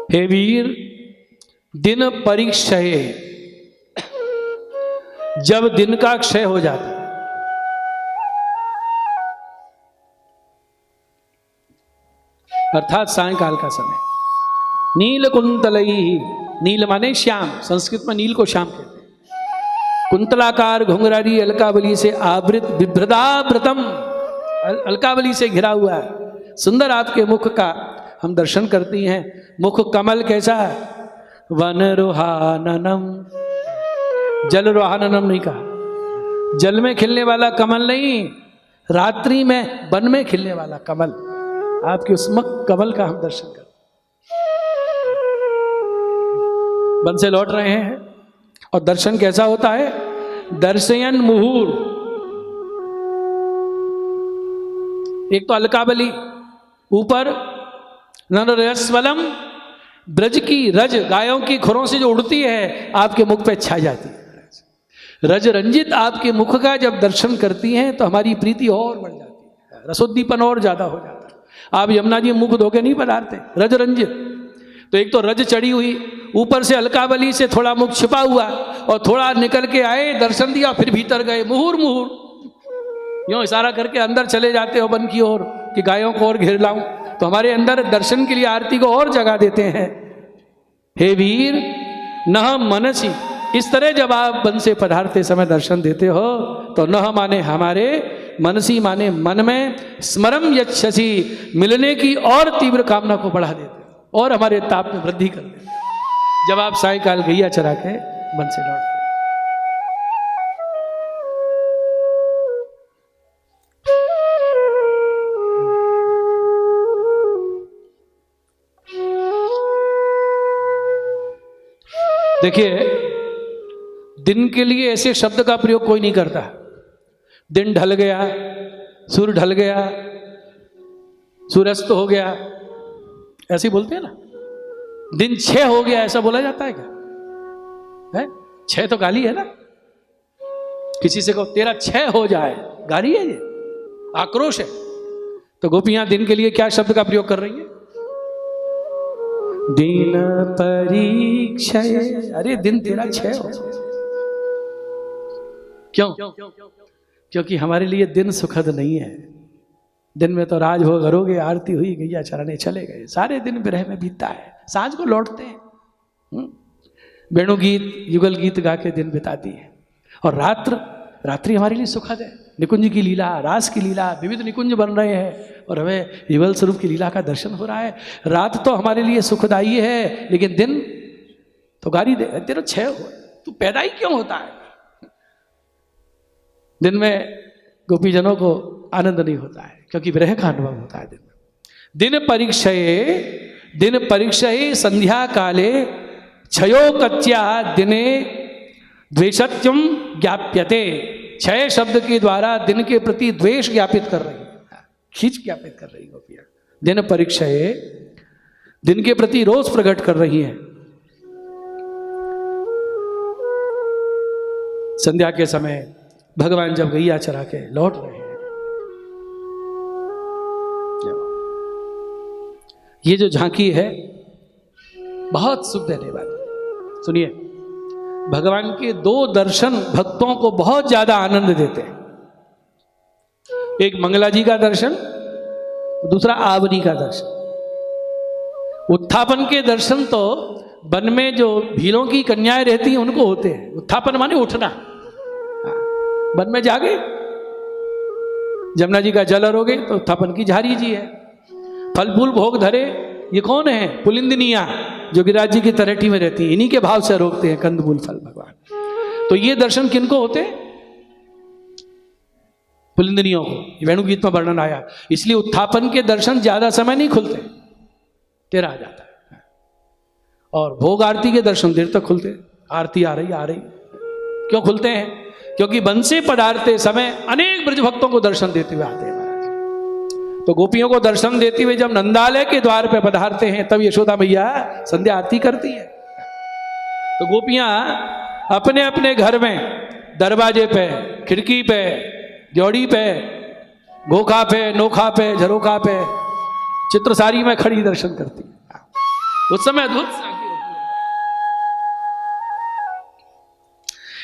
हे वीर, दिन परिक्षय, जब दिन का क्षय हो जाता है, अर्थात सायंकाल का समय, नील कुंतलई, नील माने श्याम, संस्कृत में नील को श्याम कहते हैं, कुंतलाकार घुंघरारी अलकावली से आवृत बिभ्रदाव्रतम, अलकावली से घिरा हुआ है, सुंदर आपके मुख का हम दर्शन करती हैं। मुख कमल कैसा है? वन रोहाननम, जल रोहाननम नहीं कहा, जल में खिलने वाला कमल नहीं, रात्रि में वन में खिलने वाला कमल, आपके उस मुख कमल का हम दर्शन करते। वन से लौट रहे हैं और दर्शन कैसा होता है? दर्शयन मुहूर, एक तो अलकावली, ऊपर नरस्वलम, ब्रज की रज, गायों की खुरों से जो उड़ती है आपके मुख पे छा जाती है। रज रंजित आपके मुख का जब दर्शन करती हैं तो हमारी प्रीति और बढ़ जाती है, रसोद्दीपन और ज्यादा हो जाता है। आप यमुना जी मुख धोके नहीं पधारते, रज रंजित, तो एक तो रज चढ़ी हुई, ऊपर से अलकावली से थोड़ा मुख छिपा हुआ, और थोड़ा निकल के आए, दर्शन दिया, फिर भीतर गए, मुहूर मुहूर, यूं इशारा करके अंदर चले जाते हो वन की ओर कि गायों को और घेर लाऊं, तो हमारे अंदर दर्शन के लिए आरती को और जगह देते हैं। हे वीर, नह मनसी, इस तरह जब आप वन से पधारते समय दर्शन देते हो तो नह माने हमारे, मनसी माने मन में, स्मरम यच्छसि, मिलने की और तीव्र कामना को बढ़ा देते और हमारे ताप में वृद्धि कर देते जब आप सायकाल गैया चरा के वन से लौटते। देखिए, दिन के लिए ऐसे शब्द का प्रयोग कोई नहीं करता। दिन ढल गया, सूर्य ढल गया, सूर्यास्त हो गया, ऐसे ही बोलते हैं ना। दिन 6 हो गया ऐसा बोला जाता है क्या? है 6 तो गाली है ना। किसी से कहो तेरा 6 हो जाए, गाली है ये, आक्रोश है। तो गोपियां दिन के लिए क्या शब्द का प्रयोग कर रही है? दिन परीक्षय। अरे दिन तेरा 6 हो। क्यों? क्योंकि हमारे लिए दिन सुखद नहीं है। दिन में तो राजभोग करोगे, आरती हुई, गैया चराने चले गए, सारे दिन विरह में बीतता है, सांझ को लौटते हैं, वेणु गीत युगल गीत गा के दिन बिताती है। और रात्रि हमारे लिए सुखद है। निकुंज की लीला, रास की लीला, विविध निकुंज बन रहे हैं और हमें युगल स्वरूप की लीला का दर्शन हो रहा है। रात तो हमारे लिए सुखदायी है, लेकिन दिन तो गाली दे, तेरा 6 हो, तू पैदा ही क्यों होता है? दिन में गोपीजनों को आनंद नहीं होता है, क्योंकि विरह का अनुभव होता है दिन में। दिन परीक्षये संध्या काले क्षयो कच्या दिने द्वेषत्यम ज्ञाप्यते। 6 शब्द के द्वारा दिन के प्रति द्वेष ज्ञापित कर रही है, खींच ज्ञापित कर रही गोपियां। दिन परीक्षये, दिन के प्रति रोष प्रकट कर रही हैं। संध्या के समय भगवान जब गैया चरा के लौट रहे हैं, ये जो झांकी है बहुत सुख देने वाली। सुनिए, भगवान के 2 दर्शन भक्तों को बहुत ज्यादा आनंद देते हैं। एक मंगला जी का दर्शन, दूसरा आवनी का दर्शन। उत्थापन के दर्शन तो वन में जो भीलों की कन्याएं रहती हैं उनको होते हैं। उत्थापन माने उठना, वन में जागे, जमुना जी का जल अरोगे तो उत्थापन की झारी जी है। फल फूल भोग धरे, ये कौन है? पुलिंदनिया, जो गिरिराज जी की तरेठी में रहती है, इन्हीं के भाव से रोकते हैं कंद मूल फल भगवान। तो ये दर्शन किनको होते हैं? पुलिंदनियों को। वेणु गीत में वर्णन आया। इसलिए उत्थापन के दर्शन ज्यादा समय नहीं खुलते, तेरा आ जाता है। और भोग आरती के दर्शन देर तक खुलते, आरती आ रही। क्यों खुलते हैं? क्योंकि वन से पधारते समय अनेक ब्रज भक्तों को दर्शन देते हुए आते हैं महाराज। तो गोपियों को दर्शन देते हुए जब नंदालय के द्वार पर पधारते हैं तब यशोदा मैया संध्या आरती करती है। तो गोपियां अपने अपने घर में दरवाजे पे, खिड़की पे, जोड़ी पे, गोखा पे, नोखा पे, झरोखा पे, चित्रसारी में खड़ी दर्शन करती है। उस समय अद्भुत झांकी होती है।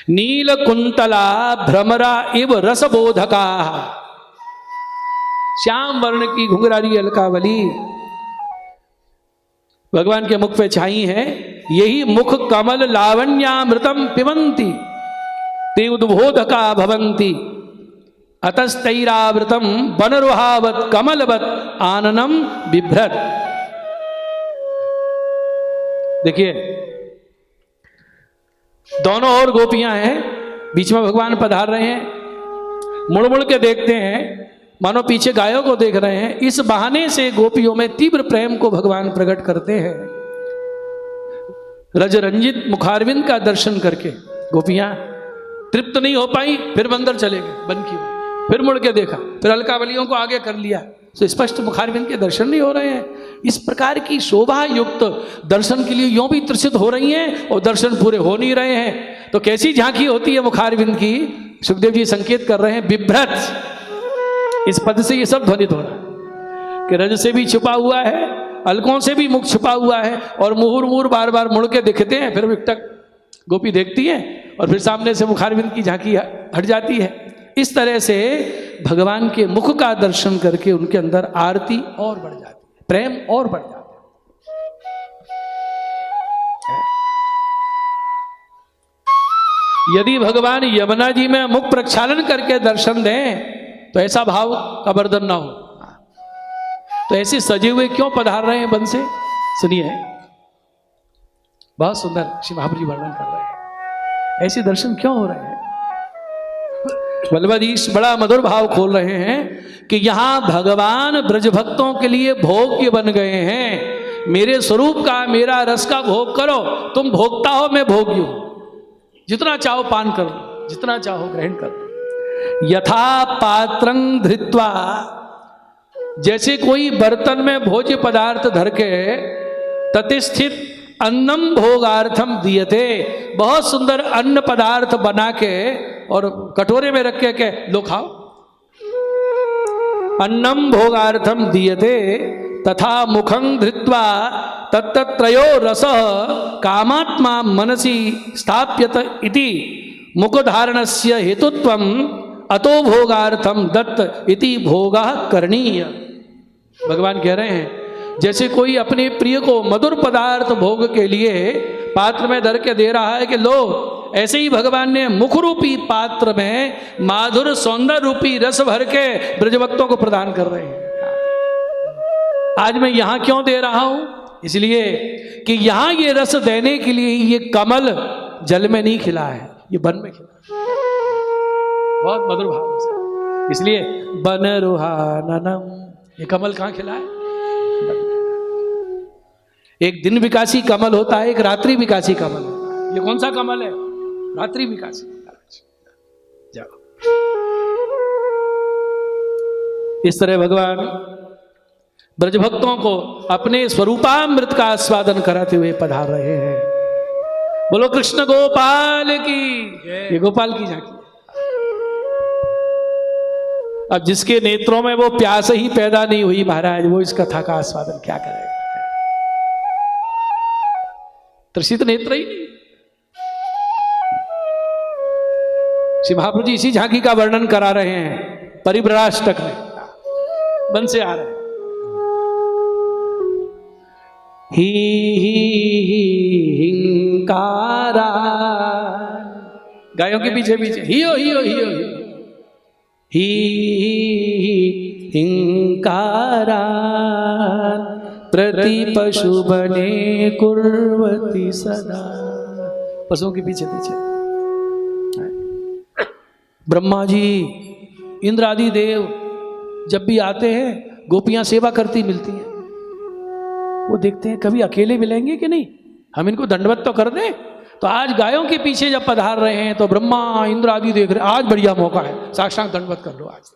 नील कुंतला भ्रमरा इव रसबोधका, श्याम वर्ण की घुंघरारी अलकावली भगवान के मुख पे छाई है। यही मुख कमल लावण्यामृतम पिबंती ते उद्बोधका भवंती अतस्तैरावृतम वनरुहावत कमलवत आननम बिभ्रत। देखिए दोनों ओर गोपियां हैं, बीच में भगवान पधार रहे हैं, मुड़ मुड़ के देखते हैं मानो पीछे गायों को देख रहे हैं। इस बहाने से गोपियों में तीव्र प्रेम को भगवान प्रकट करते हैं। रजरंजित मुखारविंद का दर्शन करके गोपियां तृप्त नहीं हो पाई, फिर अंदर चले गए बन की, फिर मुड़ के देखा, फिर अलकावलियों को आगे कर लिया, तो स्पष्ट मुखारविंद के दर्शन नहीं हो रहे हैं। इस प्रकार की शोभा युक्त दर्शन के लिए यों भी त्रसित हो रही हैं और दर्शन पूरे हो नहीं रहे हैं। तो कैसी झांकी होती है मुखारविंद की, सुखदेव जी संकेत कर रहे हैं बिभ्रत। इस पद से ये सब ध्वनित हो रहा है कि रज से भी छुपा हुआ है, अलकों से भी मुख छुपा हुआ है, और मुहुर मुहुर बार बार मुड़ के दिखते हैं, फिर विकटक गोपी देखती है और फिर सामने से मुखारविंद की झांकी हट जाती है। इस तरह से भगवान के मुख का दर्शन करके उनके अंदर आरती और बढ़ जाती है, प्रेम और बढ़ जाता है। यदि भगवान यमुना जी में मुख प्रक्षालन करके दर्शन दें तो ऐसा भाव का वर्धन ना हो। तो ऐसे सजे हुए क्यों पधार रहे हैं वन से, सुनिए, बहुत सुंदर श्री महाप्रभु जी वर्णन कर रहे हैं। ऐसे दर्शन क्यों हो रहे हैं? बलवाधीश बड़ा मधुर भाव खोल रहे हैं कि यहां भगवान ब्रज भक्तों के लिए भोग्य बन गए हैं। मेरे स्वरूप का, मेरा रस का भोग करो, तुम भोगता हो, मैं भोग्य हूं। जितना चाहो पान करो, जितना चाहो ग्रहण करो। यथा पात्रं धृत्वा, जैसे कोई बर्तन में भोज्य पदार्थ धर के ततिस्थित अन्नम भोगार्थम दीयते, बहुत सुंदर अन्न पदार्थ बना के और कटोरे में रख के लो खाओ, अन्नम भोगार्थम दीयते तथा मुखं धृत्वा तत्त्रयो रसः कामात्मा मनसि स्थाप्यत इति मुखधारणस्य हेतुत्वम अतो भोगार्थम दत्त इति भोगः करणीय। भगवान कह रहे हैं जैसे कोई अपने प्रिय को मधुर पदार्थ भोग के लिए पात्र में धर के दे रहा है कि लो, ऐसे ही भगवान ने मुख रूपी पात्र में माधुर सौंदर्य रूपी रस भर के ब्रजभक्तों को प्रदान कर रहे हैं। आज मैं यहां क्यों दे रहा हूं? इसलिए कि यहां ये रस देने के लिए ये कमल जल में नहीं खिला है, ये वन में खिला है। बहुत मधुर भाव से, इसलिए बन रुहाननम, ये कमल कहां खिला है? एक दिन विकासी कमल होता है, एक रात्रि विकासी कमल होता है। ये कौन सा कमल है? रात्रि विकासी। जाओ, इस तरह भगवान ब्रजभक्तों को अपने स्वरूपामृत का आस्वादन कराते हुए पधार रहे हैं। बोलो कृष्ण गोपाल की। ये गोपाल की झांकी। अब जिसके नेत्रों में वो प्यास ही पैदा नहीं हुई महाराज, वो इस कथा का आस्वादन क्या करेगा? त्रसित नेत्र ही नहीं। श्री महाप्रभु जी इसी झांकी का वर्णन करा रहे हैं परिव्राष्टक में, बन से आ रहे हैं। ही हिंकारा, गायों के पीछे पीछे हियो हियो हियो हियो, ही हिंकारा प्रति पशु बने कुर्वती सदा। पशुओं के पीछे पीछे ब्रह्मा जी, इंद्र आदि देव जब भी आते हैं गोपियां सेवा करती मिलती हैं। वो देखते हैं कभी अकेले मिलेंगे कि नहीं, हम इनको दंडवत तो कर दें। तो आज गायों के पीछे जब पधार रहे हैं तो ब्रह्मा इंद्र आदि देख रहे, आज बढ़िया मौका है, साक्षात दंडवत कर लो आज।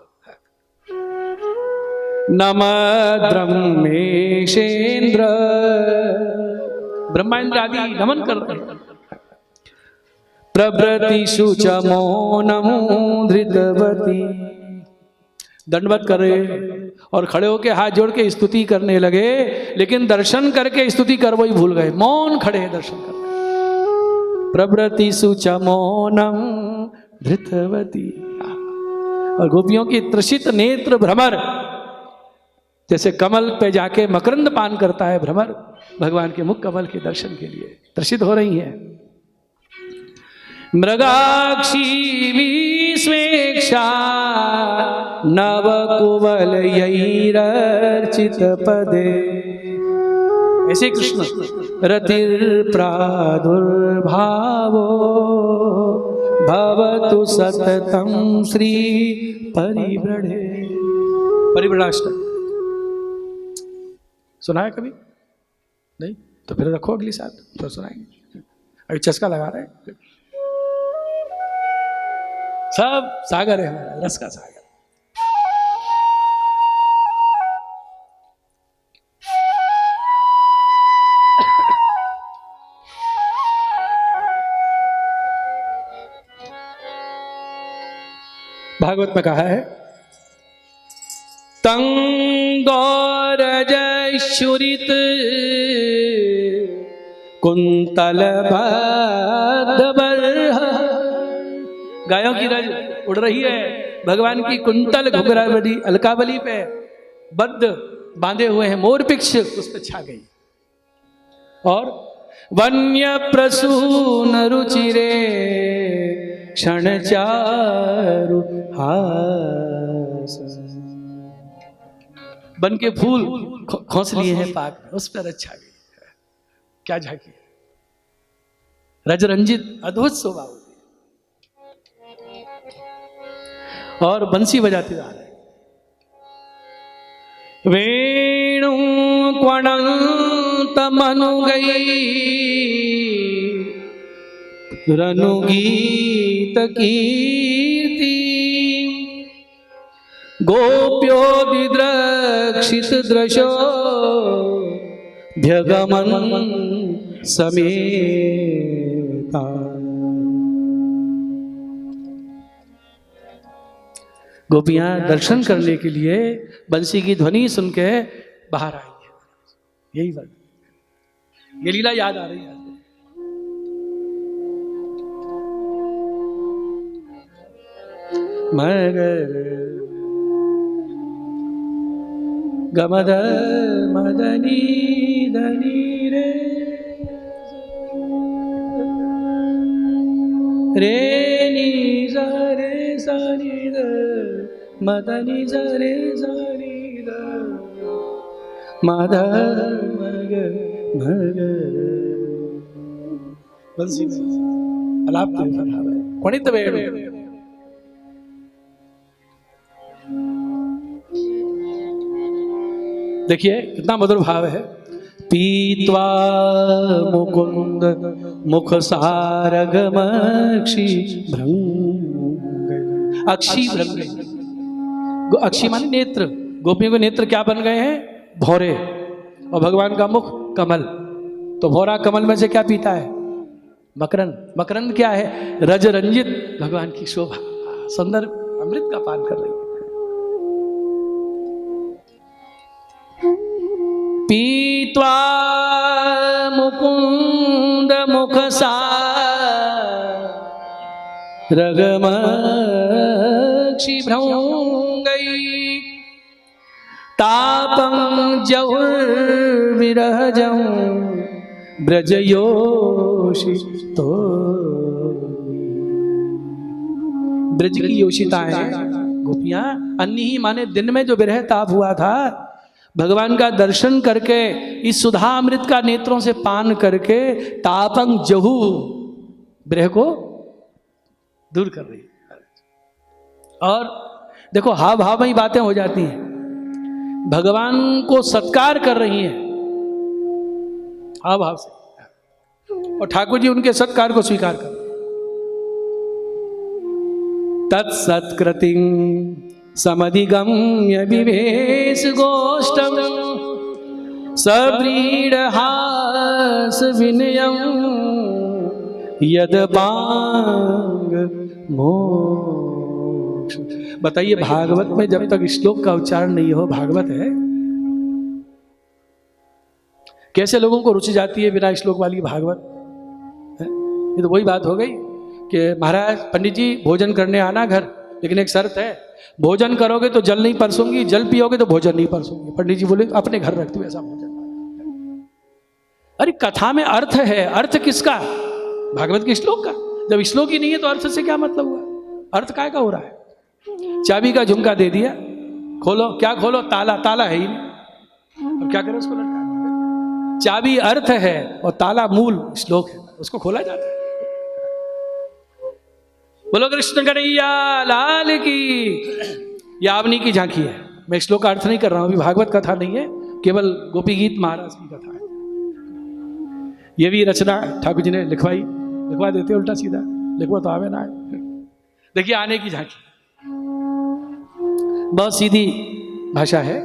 नमः ब्रह्मेशेन्द्र, ब्रह्मा इंद्र आदि नमन कर रहे हैं। प्रभृति शुचमो नमो धृतवती, दंडवत कर रहे और खड़े होके हाथ जोड़ के स्तुति करने लगे, लेकिन दर्शन करके स्तुति कर वही भूल गए, मौन खड़े हैं दर्शन कर रहे। प्रभृति सुच मौनम धृतवती, और गोपियों की त्रसित नेत्र भ्रमर, जैसे कमल पे जाके मकरंद पान करता है भ्रमर, भगवान के मुख कमल के दर्शन के लिए त्रसित हो रही है। मृगाक्षी विस्वेक्षा नवकुवल यैरर्चित पदे, ऐसे कृष्ण रतिर प्रादुर्भावो भवतु सततम श्री परिव्रणे। परिव्रणाष्टक सुना है कभी? नहीं तो फिर रखो अगली साल तो सुनाएंगे, अभी चस्का लगा रहे हैं। सब सागर है हमारा, रस का सागर। भागवत में कहा है, तंगौरजुरित कुंतल बर्ह, गायों की रज उड़ रही है भगवान की कुंतल घुघरावली अलकावली पे, बद्ध बांधे हुए हैं मोर पिक्ष उस पे छा गई। और वन्य प्रसून रुचिरे क्षण चारु हास, बन के फूल खोस लिए हैं पाक में, उस पर अच्छा गई। क्या झांकी, रजरंजित अद्भुत शोभा होती है। और बंसी बजाते जा रहे, वेणु क्वणंत मनु गई रनु गीत कीर्ति, गोप्यो दिद्रक्षित दृशो भ्यगमन समेता। गोपियां दर्शन करने के लिए बंसी की ध्वनि सुन के बाहर आई है, यही बात, ये लीला याद आ रही है। मगर गमद मदनी धनी रे रे नी रे सा नी द मदनी रे सा नी द मद मग मग। बंसी में अलाप है, कोणित वेणु। देखिए कितना मधुर भाव है। पीत्वा मुकुंद मुख सारगमक्षी भृंग, अक्षी भृंग, अक्षी माने नेत्र, गोपियों के नेत्र क्या बन गए हैं? भौरे, और भगवान का मुख कमल, तो भौरा कमल में से क्या पीता है? मकरंद। मकरंद क्या है? रज रंजित भगवान की शोभा, सुंदर अमृत का पान कर रही है। पीत्वा मुकुंद मुख सारगमक्षी भृंगई, तापं जहुर्विरहजं ब्रजयोषितो। ब्रज की योषिताएं गोपियां, अन्य ही माने दिन में जो विरह ताप हुआ था, भगवान का दर्शन करके इस सुधामृत का नेत्रों से पान करके तापंग जहू, विरह को दूर कर रही है। और देखो हाव भाव में ही बातें हो जाती हैं, भगवान को सत्कार कर रही हैं हाव भाव से, और ठाकुर जी उनके सत्कार को स्वीकार कर। तत्सत्कृतिं समधिगम्य विवेश गोष्ठम सव्रीडहास विनयं यदपांग मोक्ष। बताइए भागवत में जब तक श्लोक का उच्चारण नहीं हो, भागवत है कैसे लोगों को रुचि जाती है बिना श्लोक वाली भागवत है? ये तो वही बात हो गई कि महाराज पंडित जी भोजन करने आना घर, लेकिन एक शर्त है, भोजन करोगे तो जल नहीं परसूंगी, जल पियोगे तो भोजन नहीं परसूंगी। पंडित जी बोले अपने घर रख दो ऐसा भोजन। अरे कथा में अर्थ है, अर्थ किसका? भागवत के श्लोक का। जब श्लोक ही नहीं है तो अर्थ से क्या मतलब हुआ? अर्थ काय का हो रहा है? चाबी का झुमका दे दिया, खोलो, क्या खोलो? ताला, ताला है ही नहीं, अब क्या करें उसको? लटका। चाबी अर्थ है और ताला मूल श्लोक है, उसको खोला जाता है। बोलो कृष्ण कन्हैया लाल की। यावनी की झांकी है। मैं श्लोक का अर्थ नहीं कर रहा हूं, अभी भागवत कथा नहीं है, केवल गोपी गीत महाराज की कथा है। ये भी रचना ठाकुर जी ने लिखवा देते उल्टा सीधा, लिखवा तो आवे ना आए। देखिए आने की झांकी, बहुत सीधी भाषा है,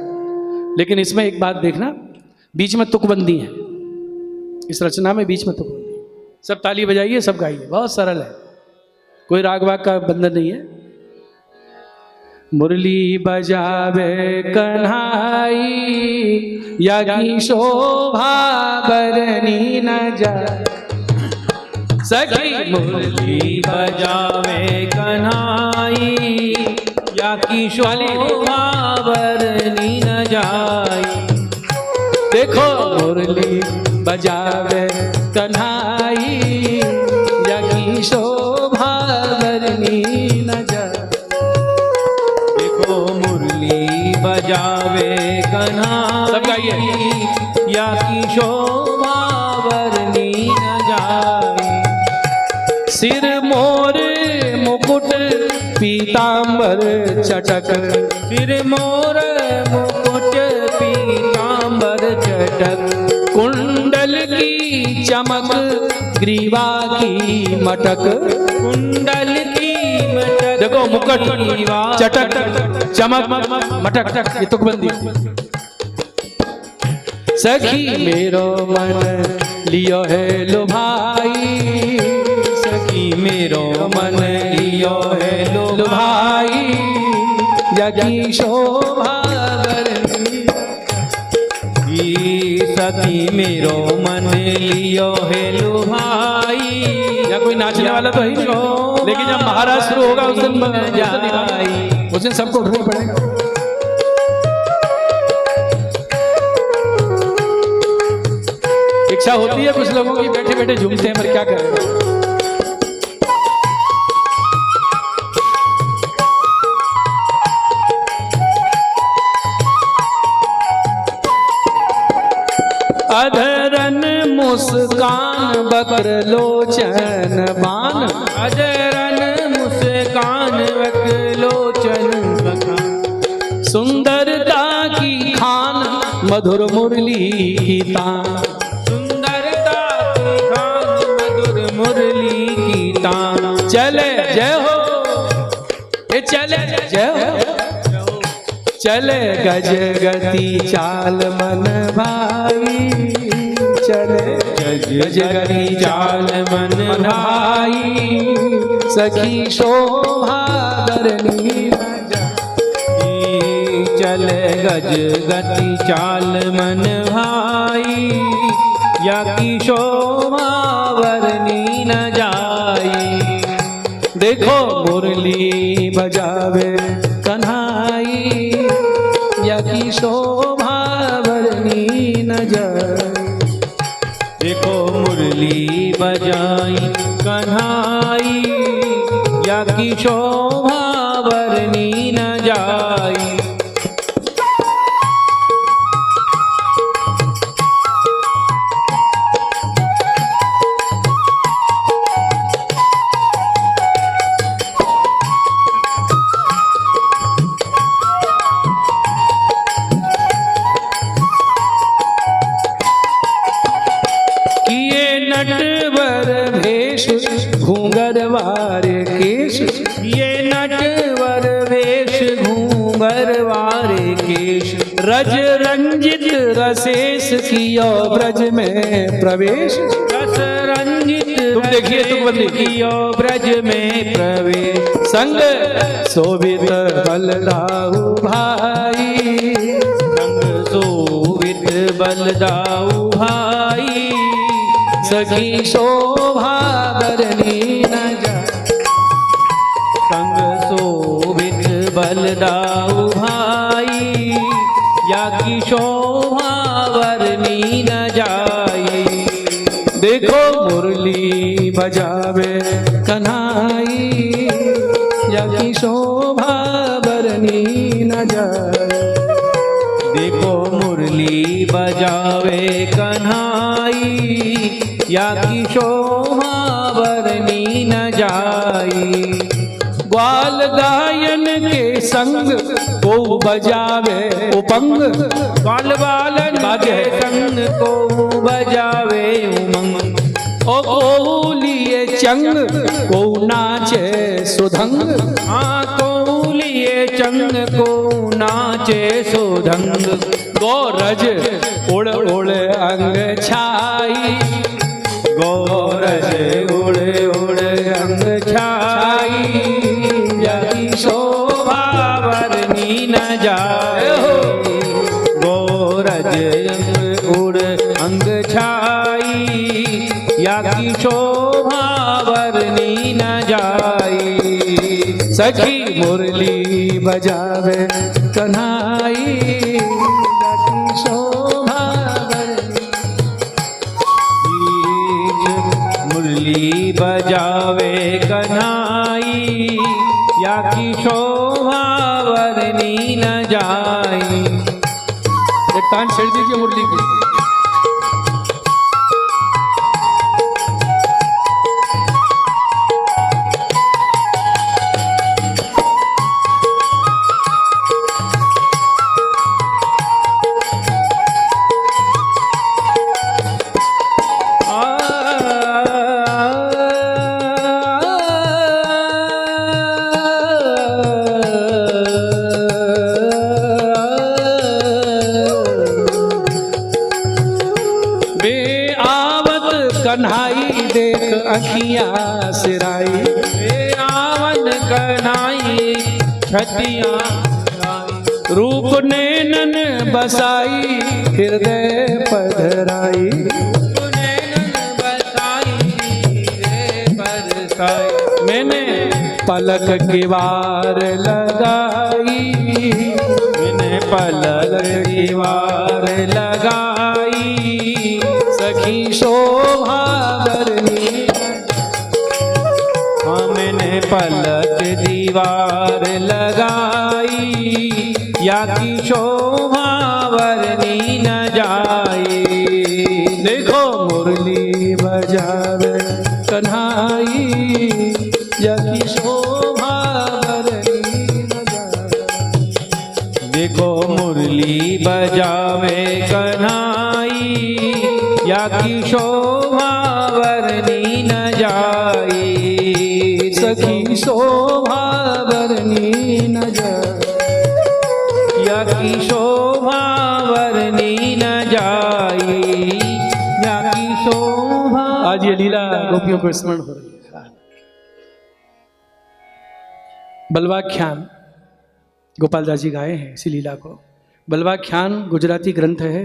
लेकिन इसमें एक बात देखना, बीच में तुकबंदी है। इस रचना में बीच में तुकबंदी, सब ताली बजाइए, सब गाइए, बहुत सरल है, कोई राग वाग का बंधन नहीं है। मुरली बजावे कन्हाई, या की शोभा बरनी न जाए। सखी मुरली बजावे कन्हाई, या की शोभा बरनी न जाई। देखो मुरली बजावे कन्हाई, या की शोभा बरनी न जाए। देखो मुरली बजावे कन्हाई, सब गाइए। या की शोभा बरनी न जाए। सिर मोर मुकुट पीतांबर चटक, सिर मोर मुकुट पीतांबर चटक। कुंडल की चमक ग्रीवा की मटक। कुंडल की मटक, देखो मुकुट चटक चमक मटक, ये तुकबंदी। सखी मेरो मन लियो है लुभाई, सखी मेरो मन लियो है लुभाई। यज्ञ शोभा बरनी, सखी मेरो मन लियो है लुभाई। या कोई नाचने वाला तो है ही नहीं, लेकिन जब महाराज शुरू होगा उस दिन सबको उठना पड़ेगा। इच्छा होती है कुछ लोगों की, बैठे बैठे झूमते हैं, पर क्या करें। अधरन मुस्कान बकर लोचन बान, अधरन मुस्कान बकर लोचन बखान। सुंदरता की खान मधुर मुरली की तान। सुंदरता की खान मधुर मुरली की तान। चले जय हो, ये चले जय हो। चले गज गति चाल मन भाई, चले गज गति चाल मन भाई। सखी शोभा बरनी न जाए। चले गज गति चाल मन भाई, या की शोभा बरनी न जाई। देखो मुरली बजावे कन्हाई, या की शोभा बरनी न जाए। देखो मुरली बजाई कन्हाई, या की शोभा बरनी न जाई। नटवर भेष घूंगर वारे केश, ये नटवर वेश घूंगर वारे केश। रज रंजित रसेस कियो ब्रज में प्रवेश। रस रंजित तुम देखिए तुकबंदी कियो ब्रज में प्रवेश। संग शोभित बलदाऊ भाई, संग शोभित बलदाऊ भाई, सखी शोभा बरनी न जाए। संग शोभित बलदाऊ भाई, या की शोभा वर्णी न जाई। देखो मुरली बजावे कन्हाई, या की शोभा बरनी न जाए। देखो मुरली बजावे कन्हाई, या की शोभा वर्णी न जाई। ग्वाल गायन के संग को बजावे उपंग, ग्वाल बालन के संग को बजावे उमंग। ओ कोलिए चंग को नाचे सुधंग, हाँ कोलिए चंग को नाचे सुधंग। गोरज उड़ उड़ अंग छाई, गोरज उड़ उड़ अंग छाई, यही शोभा वर्णी न जाए। गोरज उड़ अंग छाई, या की शोभा वर्णी न जाई। सखी मुरली बजावे कन्हाई, या की शोभा बरनी। मुरली बजावे कन्हाई, या की शोभा वर्णी न जाई। एक तान छेड़ दीजिए मुरली की। कन्हाई देख अखियाँ सिराई, आवन कन्हाई छतियाँ रूप नैनन बसाई हृदय पधराई। मैंने पलक की वार लगाई, मैंने पलक की वार लगाई, सखी शोभा बरनी। हाँ मैंने पलक दीवार लगाई, या की शोभा वर्णी न जाए। देखो मुरली बजावे कन्हाई, या की शोभा बरनी न जाए। देखो मुरली बजावे कन्हाई, या की शोभा वर्णी न जाए। सखी शोभा बरनी न जाए, या की शोभा वर्णी न जाए, या की शोभा। आज ये लीला गोपियों को स्मरण हो रही है। बलवाख्यान गोपाल दास जी गाए हैं इसी लीला को। बलवाख्यान गुजराती ग्रंथ है,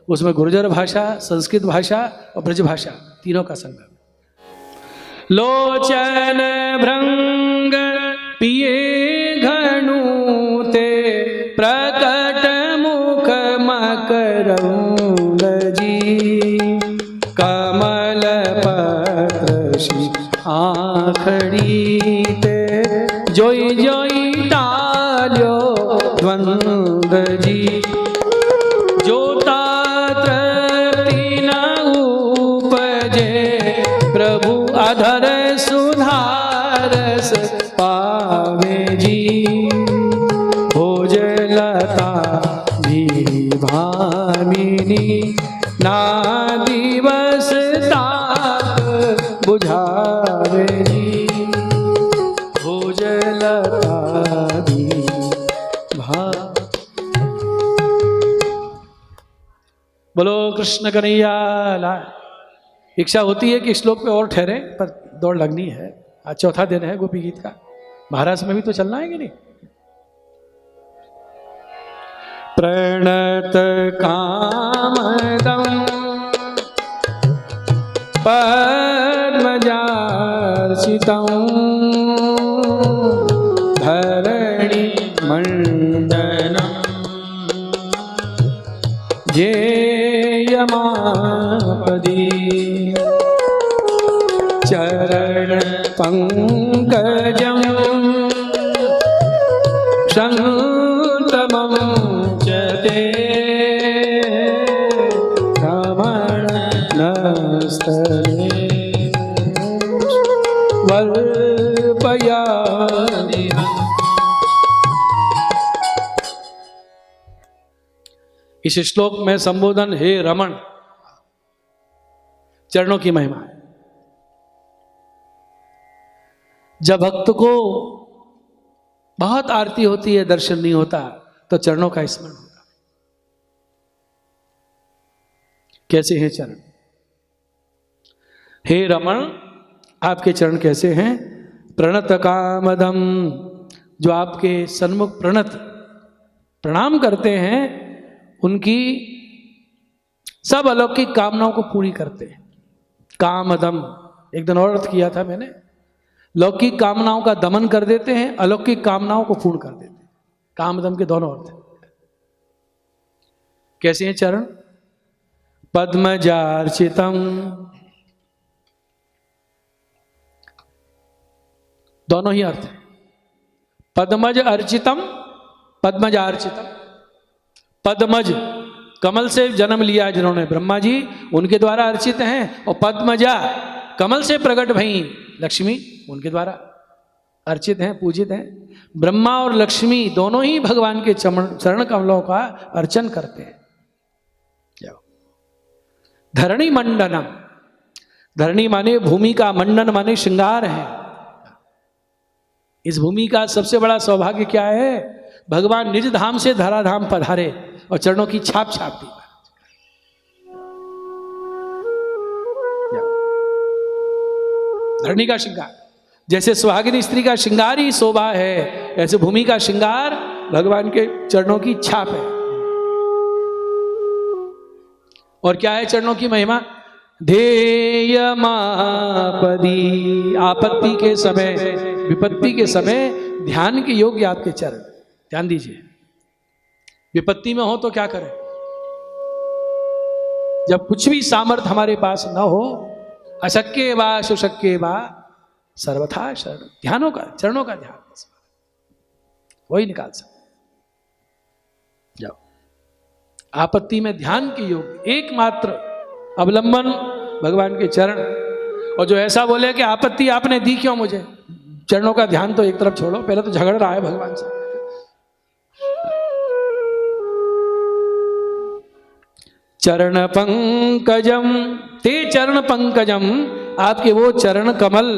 उसमें गुर्जर भाषा, संस्कृत भाषा और ब्रज भाषा तीनों का संगम। लोचन भृंग पिए घनुते, प्रकट मुख मकरंद जी, कमल पत्र श्री आखड़ी ते, जोई जोई टाल्यो द्वंद जी, जोता तृप्ति न उपजे, प्रभु अधर सुधारस पावे जी, भोजलता भी भामिनी, ना दिवस ताप बुझावे जी, भोजलता भी बोलो कृष्ण कन्हैया लाल। इच्छा होती है कि श्लोक पे और ठहरे, पर दौड़ लगनी है। आज चौथा दिन है गोपी गीत का, महाराज में भी तो चलना है कि नहीं। प्रणत कामदं पद्मजार्चितं धरणि मंडनं ध्येयमापदि चरण पंकजं शन्तमं च ते रमणनस्तने वल्पयादिहम्। इस श्लोक में संबोधन हे रमण, चरणों की महिमा है। जब भक्त को बहुत आरती होती है, दर्शन नहीं होता, तो चरणों का स्मरण होता। कैसे हैं चरण? हे रमण, आपके चरण कैसे हैं? प्रणत कामदम, जो आपके सन्मुख प्रणत प्रणाम करते हैं, उनकी सब अलौकिक कामनाओं को पूरी करते हैं। कामदम एक दिन और अर्थ किया था मैंने, लौकिक कामनाओं का दमन कर देते हैं, अलौकिक कामनाओं को पूर्ण कर देते हैं। कामदम के दोनों अर्थ हैं। कैसे हैं चरण? पद्मजार्चितम, दोनों ही अर्थ है। पद्मज अर्चितम, पद्मजार्चितम। पद्मज कमल से जन्म लिया जिन्होंने, ब्रह्मा जी, उनके द्वारा अर्चित हैं। और पद्मजा कमल से प्रकट भई लक्ष्मी, उनके द्वारा अर्चित हैं, पूजित हैं। ब्रह्मा और लक्ष्मी दोनों ही भगवान के चरण कमलों का अर्चन करते हैं। धरणी मंडनम, धरणी माने भूमि का, मंडन माने श्रृंगार है। इस भूमि का सबसे बड़ा सौभाग्य क्या है? भगवान निज धाम से धराधाम पधारे और चरणों की छाप छाप दी। धरणी का श्रृंगार, जैसे सुहागिनी स्त्री का श्रृंगार ही शोभा है, ऐसे भूमि का श्रृंगार भगवान के चरणों की छाप है। और क्या है चरणों की महिमा? ध्येयमापदि, आपत्ति के समय, विपत्ति के समय ध्यान के योग्य आपके चरण। ध्यान दीजिए, विपत्ति में हो तो क्या करें? जब कुछ भी सामर्थ्य हमारे पास न हो, अशक्य वा सुशक्य वा सर्वथा शरण, ध्यानों का, चरणों का ध्यान वही निकाल सकते। जाओ, आपत्ति में ध्यान के योग एकमात्र अवलंबन भगवान के चरण। और जो ऐसा बोले कि आपत्ति आपने दी क्यों मुझे, चरणों का ध्यान तो एक तरफ छोड़ो, पहले तो झगड़ रहा है भगवान से। चरण पंकजम, ते चरण पंकजम, आपके वो चरण कमल,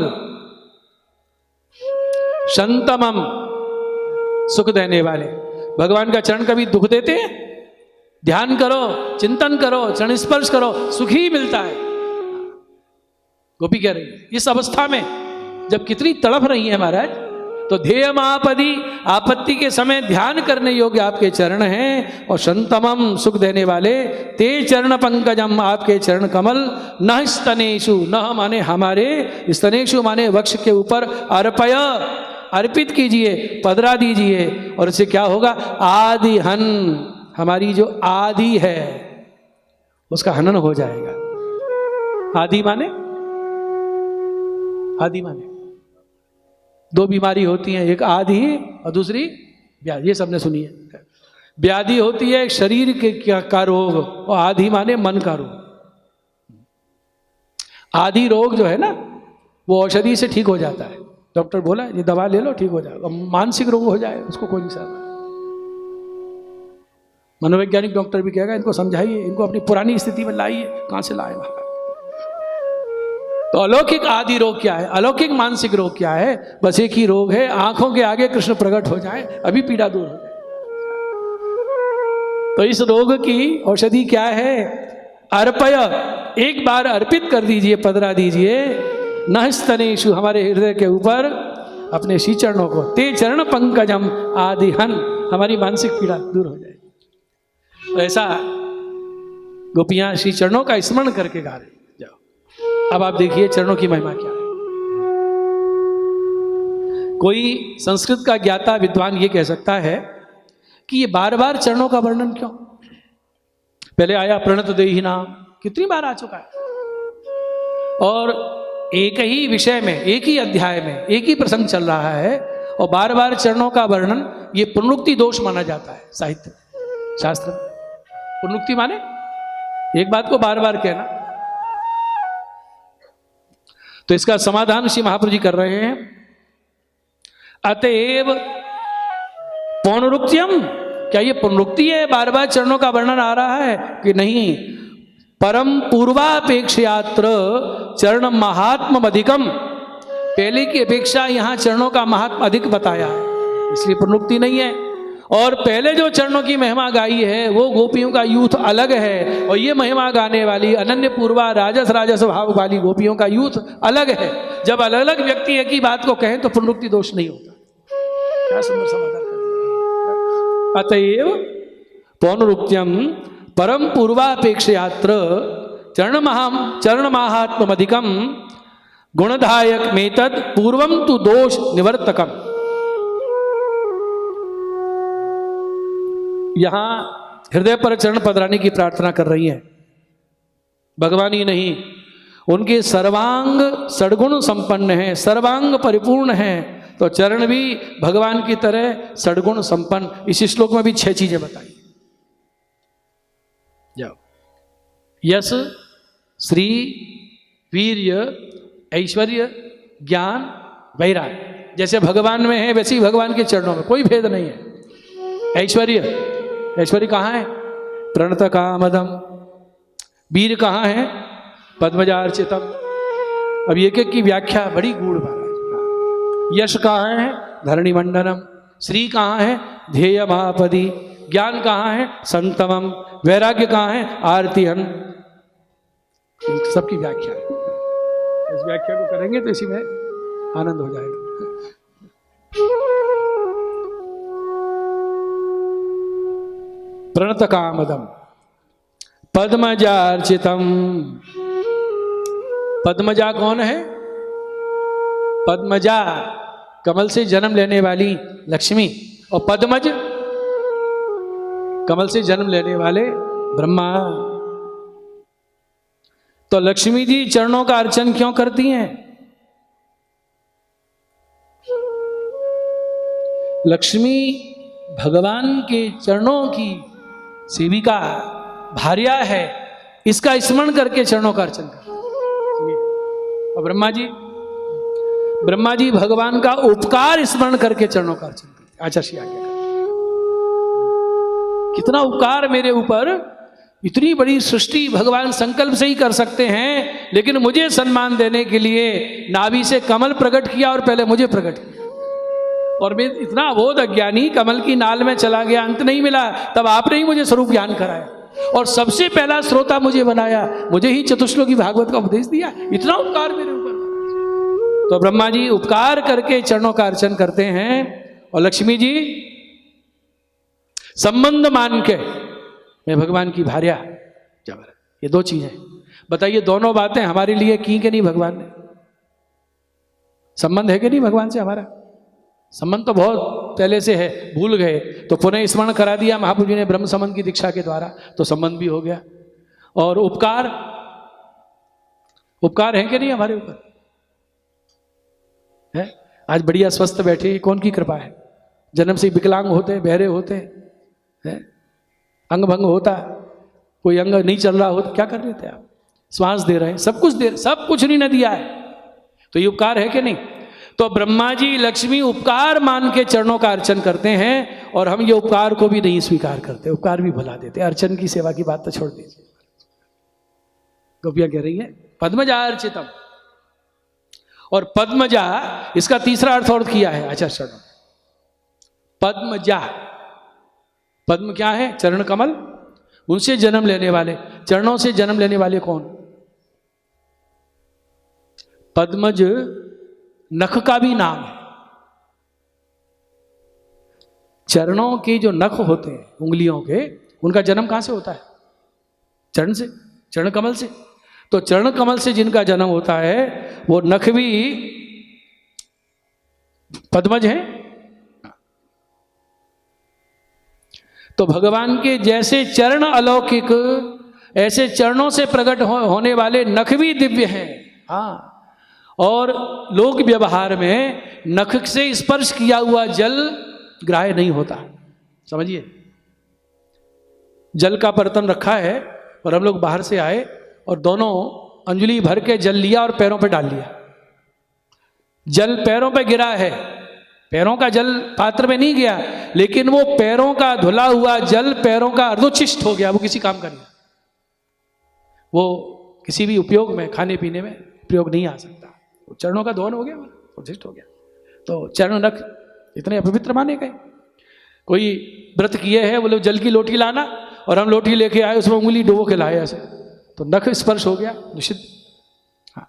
शंतमम, सुख देने वाले। भगवान का चरण कभी दुख देते हैं? ध्यान करो, चिंतन करो, चरण स्पर्श करो, सुख ही मिलता है। गोपी कह रही है इस अवस्था में जब कितनी तड़प रही है महाराज, तो ध्येय महापदी, आपत्ति के समय ध्यान करने योग्य आपके चरण हैं। और शंतमम, सुख देने वाले। ते चरण पंकजम, आपके चरण कमल। न स्तनेषु, न माने हमारे, स्तनेषु माने वक्ष के ऊपर, अर्पय, अर्पित कीजिए, पधरा दीजिए। और इससे क्या होगा? आदि हन, हमारी जो आदि है उसका हनन हो जाएगा। आदि माने, आदि माने दो बीमारी होती हैं, एक आदि और दूसरी व्याधि। ये सबने सुनी है। व्याधि होती है शरीर के का रोग, और आदि माने मन का रोग। आदि रोग जो है ना, वो औषधि से ठीक हो जाता है। डॉक्टर बोला ये दवा ले लो, ठीक हो जाएगा। मानसिक रोग हो जाए उसको कोई नहीं समझ। मनोवैज्ञानिक डॉक्टर भी कहेगा इनको समझाइए, इनको अपनी पुरानी स्थिति में लाइए। कहां से लाए वहां? तो अलौकिक आदि रोग क्या है? अलौकिक मानसिक रोग क्या है? बस एक ही रोग है, आंखों के आगे कृष्ण प्रकट हो जाए, अभी पीड़ा दूर हो जाए। तो इस रोग की औषधि क्या है? अर्पय, एक बार अर्पित कर दीजिए, पधरा दीजिए न स्तनेषु, हमारे हृदय के ऊपर अपने श्री चरणों को। ते चरण पंकजम आदिहन, हमारी मानसिक पीड़ा दूर हो जाए। तो ऐसा गोपियां श्री चरणों का स्मरण करके गा रही। जाओ अब आप देखिए चरणों की महिमा क्या है। कोई संस्कृत का ज्ञाता विद्वान ये कह सकता है कि ये बार बार चरणों का वर्णन क्यों? पहले आया प्रणत देहि नाम, कितनी बार आ चुका है, और एक ही विषय में, एक ही अध्याय में, एक ही प्रसंग चल रहा है, और बार बार चरणों का वर्णन, ये पुनरुक्ति दोष माना जाता है साहित्य शास्त्र में। पुनरुक्ति माने एक बात को बार बार कहना। तो इसका समाधान श्री महाप्रभु जी कर रहे हैं। अतएव पौनरुक्त्यम, क्या ये पुनरुक्ति है? बार बार चरणों का वर्णन आ रहा है कि नहीं? परम पूर्वापेक्षयात्र चरण महात्म अधिकम, पहले की अपेक्षा यहां चरणों का महात्म अधिक बताया है, इसलिए पुनरुक्ति नहीं है। और पहले जो चरणों की महिमा गाई है वो गोपियों का यूथ अलग है, और ये महिमा गाने वाली अनन्य पूर्वा राजस राजस भाव वाली गोपियों का यूथ अलग है। जब अलग अलग व्यक्ति एक ही बात को कहें तो पुनरुक्ति दोष नहीं होता। क्या सुंदर समाधान कर दिया। अतएव पौनरुक्त्यम परम पूर्वापेक्षयात्र चरण महात्म अधिकम गुणदायक मेतद पूर्वम तु दोष निवर्तकम। यहां हृदय पर चरण पधराने की प्रार्थना कर रही हैं। भगवान ही नहीं, उनके सर्वांग सद्गुण संपन्न हैं, सर्वांग परिपूर्ण हैं, तो चरण भी भगवान की तरह सद्गुण संपन्न। इस श्लोक में भी 6 चीजें बताई। जाओ, यश, श्री, वीर्य, ऐश्वर्य, ज्ञान, वैराग्य, जैसे भगवान में है वैसे ही भगवान के चरणों में, कोई भेद नहीं है। ऐश्वर्य, ऐश्वर्य कहाँ है? प्रणत कामदम। वीर कहाँ है? पद्मजार्चितम। अब एक एक की व्याख्या बड़ी गूढ़ महाराज। यश कहाँ है? धरणी मंडनम। श्री कहाँ है? ध्येय महापदी। ज्ञान कहाँ है? संतमम। वैराग्य कहाँ है? आरतिहन। इन सबकी व्याख्या है। इस व्याख्या को करेंगे तो इसी में आनंद हो जाएगा। प्रणत कामदम पद्मजार्चितम। पद्मजा कौन है? पद्मजा कमल से जन्म लेने वाली लक्ष्मी, और पद्मज कमल से जन्म लेने वाले ब्रह्मा। तो लक्ष्मी जी चरणों का अर्चन क्यों करती हैं? लक्ष्मी भगवान के चरणों की सेविका, भार्या है, इसका स्मरण करके चरणों का अर्चन करते हैं। और ब्रह्मा जी भगवान का उपकार स्मरण करके चरणों का अर्चन करते हैं। आचार्य आज्ञा, कितना उपकार मेरे ऊपर, इतनी बड़ी सृष्टि भगवान संकल्प से ही कर सकते हैं, लेकिन मुझे सम्मान देने के लिए नाभि से कमल प्रकट किया और पहले मुझे प्रकट किया। और मैं इतना अबोध अज्ञानी, कमल की नाल में चला गया, अंत नहीं मिला, तब आपने ही मुझे स्वरूप ज्ञान कराया और सबसे पहला श्रोता मुझे बनाया, मुझे ही चतुश्लोकी भागवत का उपदेश दिया। इतना उपकार मेरे ऊपर। तो ब्रह्मा जी उपकार करके चरणों का अर्चन करते हैं, और लक्ष्मी जी संबंध मान के मैं भगवान की भार्या। ये 2 चीजें बताइए, दोनों बातें हमारे लिए की कि नहीं? भगवान ने संबंध है कि नहीं भगवान से? हमारा संबंध तो बहुत पहले से है, भूल गए तो पुनः स्मरण करा दिया महाप्रभु जी ने ब्रह्म संबंध की दीक्षा के द्वारा, तो संबंध भी हो गया। और उपकार, उपकार है कि नहीं हमारे ऊपर? है। आज बढ़िया स्वस्थ बैठे, कौन की कृपा है? जन्म से विकलांग होते, बहरे होते हैं, अंग भंग होता, कोई अंग नहीं चल रहा हो तो क्या कर रहे थे आप? श्वास दे रहे हैं, सब कुछ दे रहे, सब कुछ नहीं न दिया है, तो ये उपकार है कि नहीं? तो ब्रह्मा जी लक्ष्मी उपकार मान के चरणों का अर्चन करते हैं, और हम ये उपकार को भी नहीं स्वीकार करते, उपकार भी भुला देते। अर्चन की सेवा की बात तो छोड़ दीजिए। गोपियां कह रही है पद्मजा अर्चितम, और पद्मजा इसका तीसरा अर्थ और किया है आचार्य चरण। पद्मजा, पद्म क्या है? चरण कमल, उनसे जन्म लेने वाले, चरणों से जन्म लेने वाले कौन? पद्मज नख का भी नाम है। चरणों के जो नख होते हैं उंगलियों के, उनका जन्म कहां से होता है? चरण से, चरण कमल से। तो चरण कमल से जिनका जन्म होता है वो नख भी पद्मज हैं। तो भगवान के जैसे चरण अलौकिक, ऐसे चरणों से प्रकट होने वाले नख भी दिव्य हैं। हाँ, और लोक व्यवहार में नख से स्पर्श किया हुआ जल ग्राह्य नहीं होता। समझिए, जल का बर्तन रखा है और हम लोग बाहर से आए और दोनों अंजलि भर के जल लिया और पैरों पे डाल लिया। जल पैरों पे गिरा है, पैरों का जल पात्र में नहीं गया, लेकिन वो पैरों का धुला हुआ जल पैरों का अर्धोच्छिष्ट हो गया। वो किसी काम का नहीं, वो किसी भी उपयोग में, खाने पीने में प्रयोग नहीं आ सकता। चरणों का धोन हो गया, उच्छिष्ट हो गया। तो चरण नख इतने अपवित्र माने गए। कोई व्रत किए है, बोले जल की लोटी लाना, और हम लोटी लेके आए, उसमें उंगली डुबो के लाए ऐसे, तो नख स्पर्श हो गया, निषिद्ध। हाँ,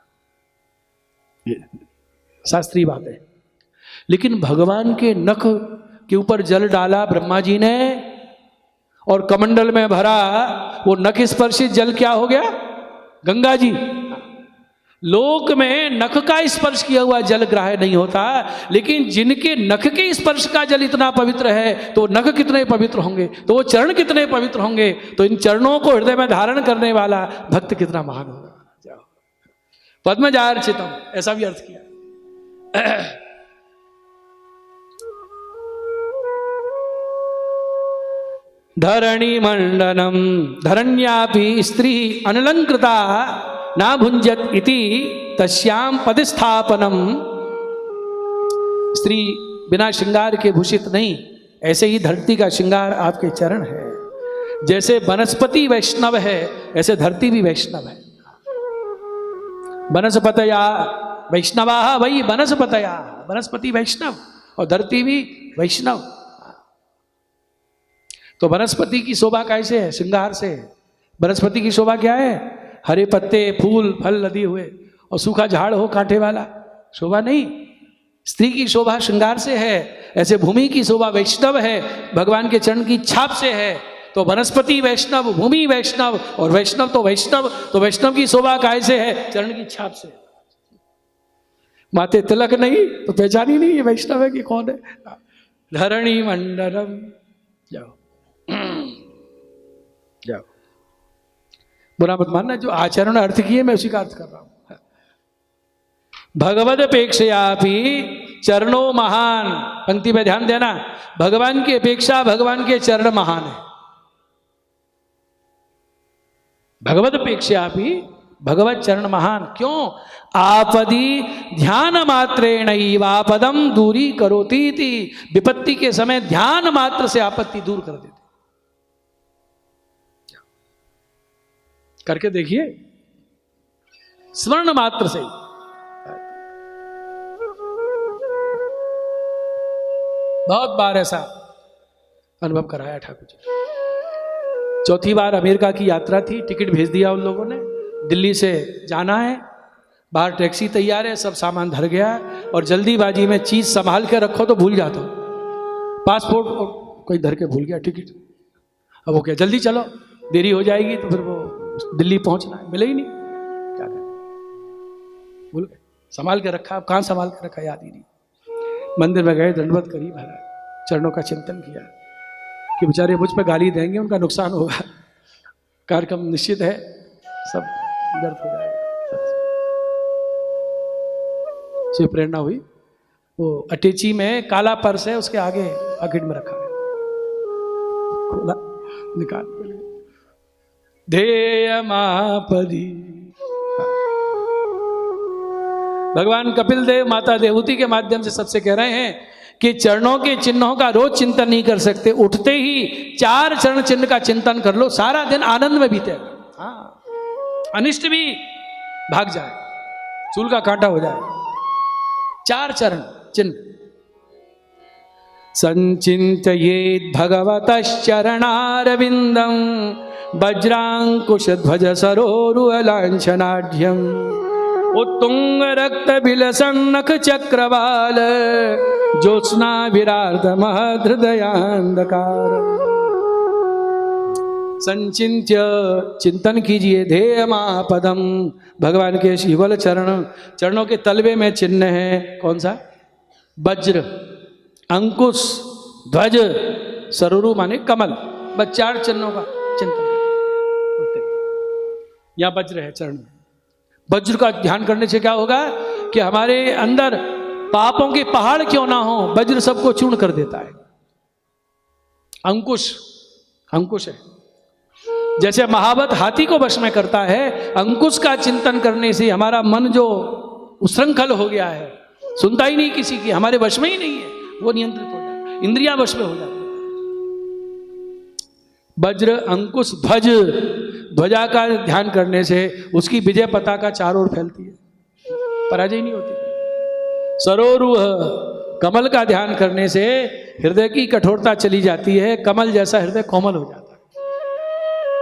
ये शास्त्रीय बात है। लेकिन भगवान के नख के ऊपर जल डाला ब्रह्मा जी ने और कमंडल में भरा, वो नख स्पर्शित जल क्या हो गया? गंगा जी। लोक में नख का स्पर्श किया हुआ जल ग्राह्य नहीं होता, लेकिन जिनके नख के स्पर्श का जल इतना पवित्र है तो नख कितने पवित्र होंगे, तो वो चरण कितने पवित्र होंगे। तो इन चरणों को हृदय में धारण करने वाला भक्त कितना महान होगा। पद्मजार्चितम, ऐसा भी अर्थ किया। धरणी मंडनम धरण्यापि स्त्री अनलंकृता ना भुंजत इति तस्याम पदस्थापनम। स्त्री बिना श्रृंगार के भूषित नहीं, ऐसे ही धरती का श्रृंगार आपके चरण है। जैसे वनस्पति वैष्णव है, ऐसे धरती भी वैष्णव है। वनस्पतया वैष्णवा वही वनस्पतया, वनस्पति वैष्णव और धरती भी वैष्णव। तो वनस्पति की शोभा कैसे है? श्रृंगार से। वनस्पति की शोभा क्या है? हरे पत्ते, फूल, फल लदे हुए, और सूखा झाड़ हो कांटे वाला, शोभा नहीं। स्त्री की शोभा श्रृंगार से है, ऐसे भूमि की शोभा वैष्णव है, भगवान के चरण की छाप से है। तो वनस्पति वैष्णव, भूमि वैष्णव, और वैष्णव तो वैष्णव। तो वैष्णव की शोभा कैसे है? चरण की छाप से। माथे तिलक नहीं तो पहचान ही नहीं ये वैष्णव है कि कौन है। धरणी मंडलम, जाओ जाओ, बुरा मत मानना, जो आचरण अर्थ किए मैं उसी का अर्थ कर रहा हूं। भगवद अपेक्षया भी चरणों महान, पंक्ति में ध्यान देना, भगवान की अपेक्षा भगवान के चरण महान है। भगवद अपेक्षा भी भगवत चरण महान। क्यों? आपदी ध्यान मात्रेण आपदम दूरी करोती थी। विपत्ति के समय ध्यान मात्र से आपत्ति दूर कर देते। करके देखिए, स्मरण मात्र से। बहुत बार ऐसा अनुभव कराया ठाकुर जी। चौथी बार अमेरिका की यात्रा थी, टिकट भेज दिया उन लोगों ने, दिल्ली से जाना है, बाहर टैक्सी तैयार है, सब सामान धर गया, और जल्दीबाजी में चीज संभाल के रखो तो भूल जाता हूँ। पासपोर्ट कोई धर के भूल गया, टिकट। अब वो क्या, जल्दी चलो, देरी हो जाएगी, तो फिर वो दिल्ली पहुंचना है, मिले ही नहीं, क्या करें, भूल गए। संभाल के रखा, अब कहाँ संभाल के रखा याद ही नहीं। मंदिर में गए, दंडवत करी, महाराज चरणों का चिंतन किया कि बेचारे मुझ पर गाली देंगे, उनका नुकसान होगा, कार्यक्रम निश्चित है, सब व्यर्थ हो जाएगा। से प्रेरणा हुई, वो अटैची में काला पर्स है, उसके आगे पॉकेट में रखा है, खोला, निकाल ध्येय मापदी। भगवान कपिल देव माता देवहूति के माध्यम से सबसे कह रहे हैं कि चरणों के चिन्हों का रोज चिंतन नहीं कर सकते, उठते ही 4 चरण चिन्ह का चिंतन कर लो, सारा दिन आनंद में बीतेगा। हाँ, अनिष्ट भी भाग जाए, चूल का कांटा हो जाए। 4 चरण चिन्ह। संचिंतयेत् भगवतश्चरणारविंदं वज्रांकुश ध्वज सरोरुहलांछनाढ्यं उत्तुंग रक्त बिलसन नख चक्रवाल ज्योत्स्ना विरार्ध महृदयांधकार। संचिंत्य चिंतन कीजिए ध्येय महापदम, भगवान के शिवल चरणों के तलवे में चिन्ह है कौन सा? वज्र, अंकुश, ध्वज, सरुरु माने कमल। बस 4 चिन्हों का चिंतन करें। यहाँ वज्र है चरण में। वज्र का ध्यान करने से क्या होगा कि हमारे अंदर पापों के पहाड़ क्यों ना हो, वज्र सबको चूर्ण कर देता है। अंकुश, अंकुश है जैसे महावत हाथी को वश में करता है, अंकुश का चिंतन करने से हमारा मन जो उश्रृंखल हो गया है, सुनता ही नहीं किसी की, हमारे वश में ही नहीं है, वो नियंत्रित हो जाता है, इंद्रियां वश में हो जाती है। वज्र, अंकुश, ध्वज, ध्वजा का ध्यान करने से उसकी विजय पताका चारों ओर फैलती है, पराजय नहीं होती। सरोरुह, कमल का ध्यान करने से हृदय की कठोरता चली जाती है, कमल जैसा हृदय कोमल हो जाता है।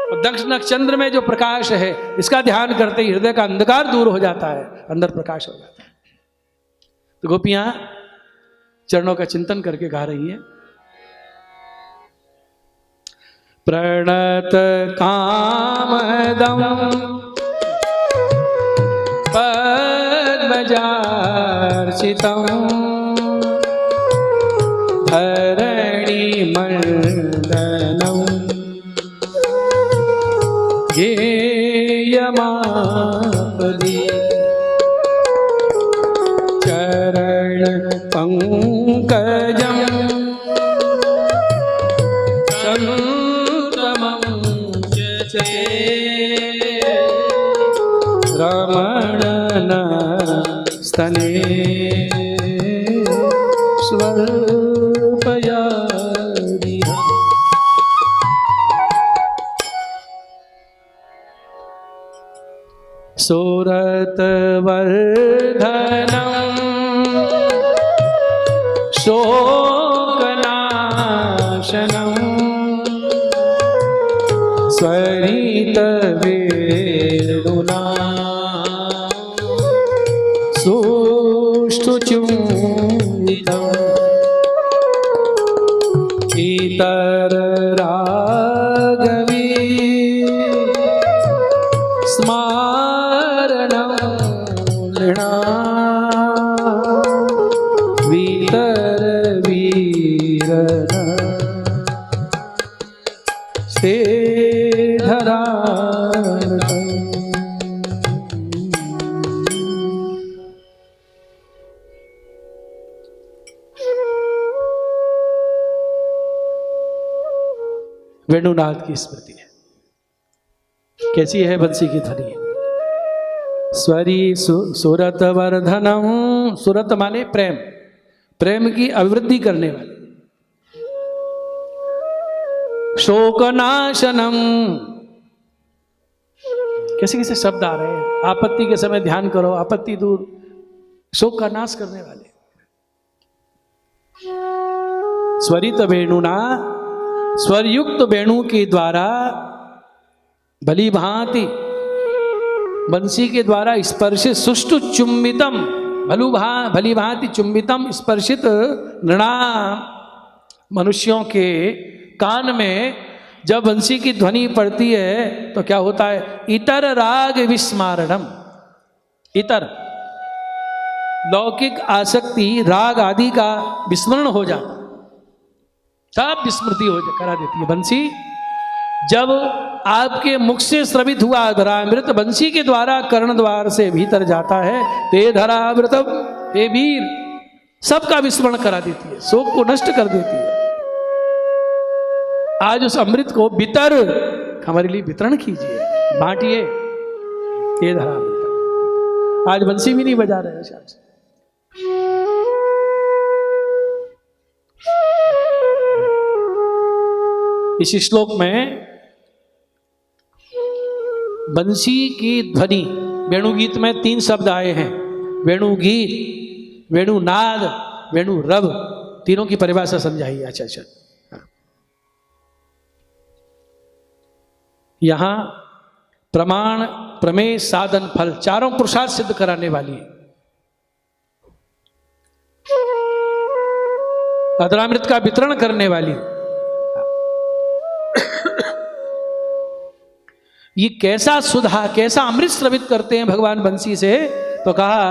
और दक्ष नक्षचंद्र में जो प्रकाश है, इसका ध्यान करते ही हृदय का अंधकार दूर हो जाता है, अंदर प्रकाश हो जाता है। तो गोपियां चरणों का चिंतन करके गा रही हैं। प्रणत कामदम पद्मजार्चितम धरणि मंडनम गेयमापदि चरण पंकजम रमणन स्तने स्वल्पयादि। सुरतवर्धनम शोकनाशनम स्वरितवेणुना सुष्ठुचुम्बितम् इतररागवी स्मारणं नृणां वितरवीरन स्तेधरार्तम्। वेणुनाथ की स्मृति है। कैसी है बंसी की ध्वनि? स्वरी सुरत वर्धनम, सुरत माने प्रेम, प्रेम की अभिवृद्धि करने वाले। शोकनाशनम, कैसे कैसे शब्द आ रहे हैं। आपत्ति के समय ध्यान करो, आपत्ति दूर, शोक का नाश करने वाले। स्वरित वेणुना, स्वरयुक्त वेणु के द्वारा भली भांति बंसी के द्वारा स्पर्शित सुष्टु चुंबितम, भली भांति चुंबितम स्पर्शित नृणाम, मनुष्यों के कान में जब बंसी की ध्वनि पड़ती है तो क्या होता है? इतर राग विस्मारणम, इतर लौकिक आसक्ति राग आदि का विस्मरण हो जाता, सब विस्मृति हो करा देती है बंसी। जब आपके मुख से श्रवित हुआ धरामृत बंसी के द्वारा कर्ण द्वार से भीतर जाता है, ते धरामृतम, हे वीर, सबका विस्मरण करा देती है, शोक को नष्ट कर देती है। आज उस अमृत को वितर, हमारे लिए वितरण कीजिए, बांटिए। ये धरामृत आज बंसी भी नहीं बजा रहे शायद से। इस श्लोक में बंसी की ध्वनि, वेणुगीत में 3 शब्द आए हैं, वेणुगीत, वेणुनाद, वेणुरव, तीनों की परिभाषा समझाइए। अच्छा अच्छा, यहां प्रमाण, प्रमेय, साधन, फल, चारों पुरुषार्थ सिद्ध कराने वाली है। अधरामृत का वितरण करने वाली। ये कैसा सुधा, कैसा अमृत स्रवित करते हैं भगवान बंसी से, तो कहा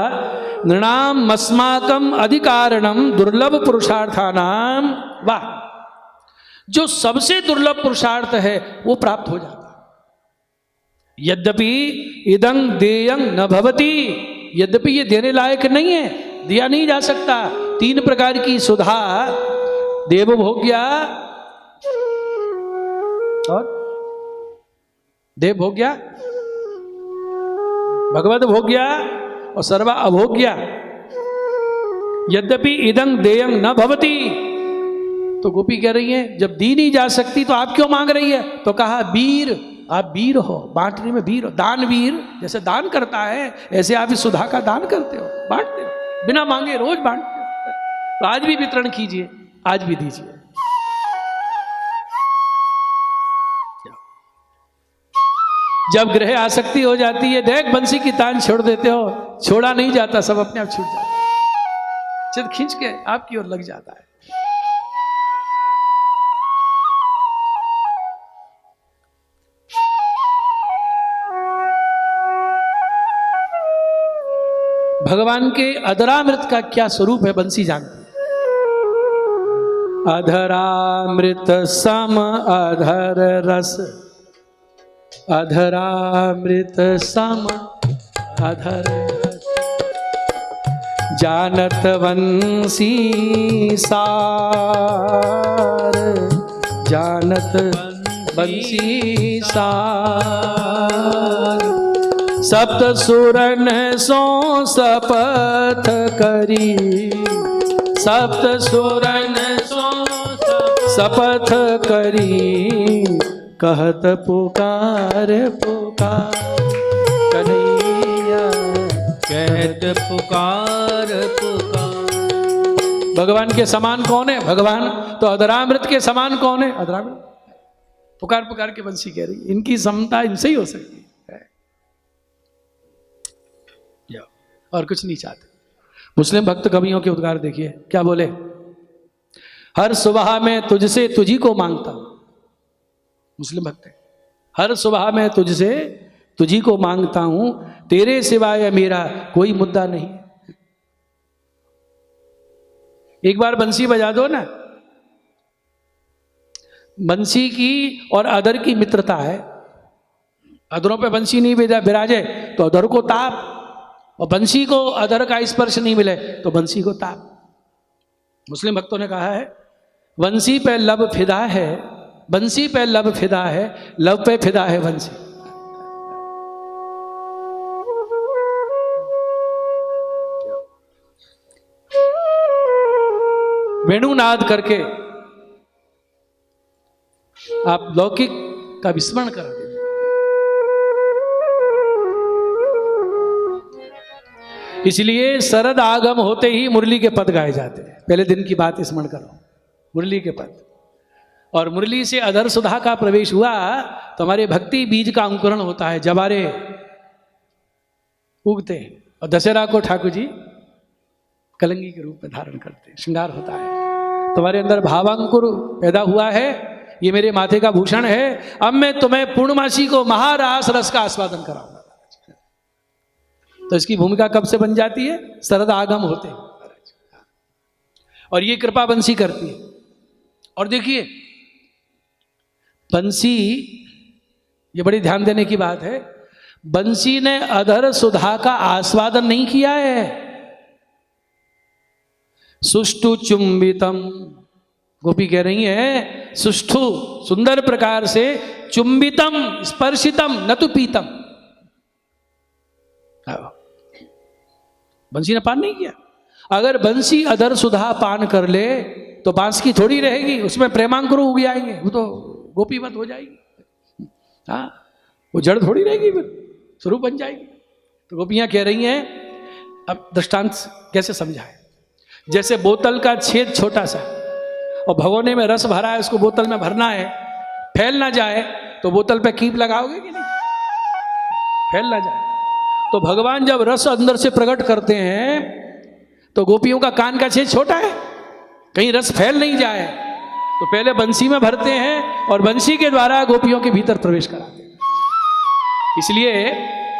नृणाम अस्माकम अधिकारणम दुर्लभ पुरुषार्थानाम। वाह, जो सबसे दुर्लभ पुरुषार्थ है वो प्राप्त हो जाता है। यद्यपि इदं देयं न भवति, यद्यपि ये देने लायक नहीं है, दिया नहीं जा सकता। 3 प्रकार की सुधा, देवभोग्या और देवभोग्या, भगवत भोग्या और सर्वा अभोग्या। यद्यपि इदं देयं न भवति, तो गोपी कह रही है जब दी नहीं जा सकती तो आप क्यों मांग रही है? तो कहा वीर, आप वीर हो, बांटने में वीर हो। दानवीर जैसे दान करता है, ऐसे आप इस सुधा का दान करते हो, बांटते हो, बिना मांगे रोज बांटते हो। तो आज भी वितरण कीजिए, आज भी दीजिए। जब ग्रह आसक्ति हो जाती है, देख बंसी की तान छोड़ देते हो, छोड़ा नहीं जाता, सब अपने आप छूट जाता है, चित खींच के आपकी ओर लग जाता है। भगवान के अधरामृत का क्या स्वरूप है बंसी जानते हैं। अधरामृत सम अधर रस, अधरामृत सम अधर रस, जानत बंसी सार, जानत बंसी सार। सप्त सुरन सो शपथ करी, सप्त सुरन सो शपथ करी, कहत पुकार पुकार कन्हैया, कहत पुकार पुकार। भगवान के समान कौन है? भगवान तो अधरामृत के समान कौन है? अधरामृत। पुकार पुकार के बंसी कह रही, इनकी समता इनसे ही हो सकती है, और कुछ नहीं चाहते। मुस्लिम भक्त कवियों के उद्गार देखिए क्या बोले। हर सुबह में तुझसे तुझी को मांगता हूं, मुस्लिम भक्त है, हर सुबह में तुझसे तुझी को मांगता हूं, तेरे सिवाय मेरा कोई मुद्दा नहीं। एक बार बंसी बजा दो ना। बंसी की और अधर की मित्रता है। अधरों पे बंसी नहीं विराजे तो अधर को ताप, और बंसी को अधर का स्पर्श नहीं मिले तो बंसी को ताप। मुस्लिम भक्तों ने कहा है बंसी पे लब फिदा है, बंसी पे लब फिदा है, लब पे फिदा है बंसी। वेणुनाद करके आप लौकिक का विस्मरण करा देते। इसलिए शरद आगम होते ही मुरली के पद गाए जाते हैं। पहले दिन की बात स्मरण करो, मुरली के पद। और मुरली से अधर सुधा का प्रवेश हुआ तो हमारे भक्ति बीज का अंकुरण होता है, जवारे उगते हैं। और दशहरा को ठाकुर जी कलंगी के रूप में धारण करते हैं, श्रृंगार होता है। तुम्हारे अंदर भावांकुर पैदा हुआ है, ये मेरे माथे का भूषण है, अब मैं तुम्हें पूर्णमासी को महारास रस का आस्वादन कराऊंगा। तो इसकी भूमिका कब से बन जाती है? शरद आगम होते हैं। और ये कृपा बंसी करती है। और देखिए बंसी, ये बड़ी ध्यान देने की बात है, बंसी ने अधर सुधा का आस्वादन नहीं किया है। सुष्ठु चुंबितम, गोपी कह रही है सुष्ठु सुंदर प्रकार से, चुंबितम स्पर्शितम न तो पीतम। बंसी ने पान नहीं किया। अगर बंसी अधर सुधा पान कर ले तो बांस की थोड़ी रहेगी, उसमें प्रेमांकुर उग जाएंगे, वो तो गोपीवत हो जाएगी। हाँ, वो जड़ थोड़ी रहेगी, फिर स्वरूप बन जाएगी। तो गोपियां कह रही हैं, अब दृष्टांत कैसे समझाए। जैसे बोतल का छेद छोटा सा और भगोने में रस भरा है, उसको बोतल में भरना है, फैल ना जाए तो बोतल पे कीप लगाओगे कि नहीं? फैल ना जाए। तो भगवान जब रस अंदर से प्रकट करते हैं तो गोपियों का कान का छेद छोटा है, कहीं रस फैल नहीं जाए, तो पहले बंसी में भरते हैं और बंसी के द्वारा गोपियों के भीतर प्रवेश कराते हैं। इसलिए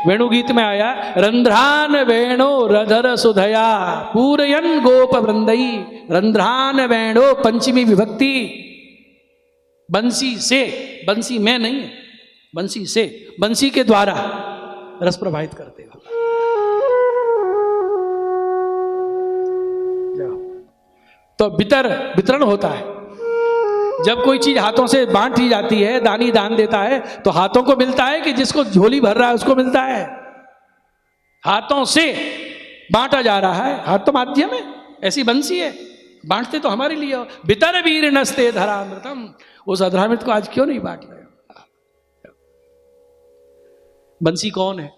वेणु गीत में आया, रंध्रान वेणो रधर सुधया पूरयन गोप वृंदई, रंध्रान वेणो पंचमी विभक्ति, बंसी से, बंसी में नहीं, बंसी से, बंसी के द्वारा रस प्रवाहित करते हो। तो वितरण होता है। जब कोई चीज हाथों से बांटी जाती है, दानी दान देता है, तो हाथों को मिलता है कि जिसको झोली भर रहा है उसको मिलता है। हाथों से बांटा जा रहा है, हाथ तो माध्यम है, ऐसी बंसी है, बांटते तो हमारे लिए हो। बितर वीर नस्ते धरामृतम, उस अधरामृत को आज क्यों नहीं बांट रहे? बंसी कौन है?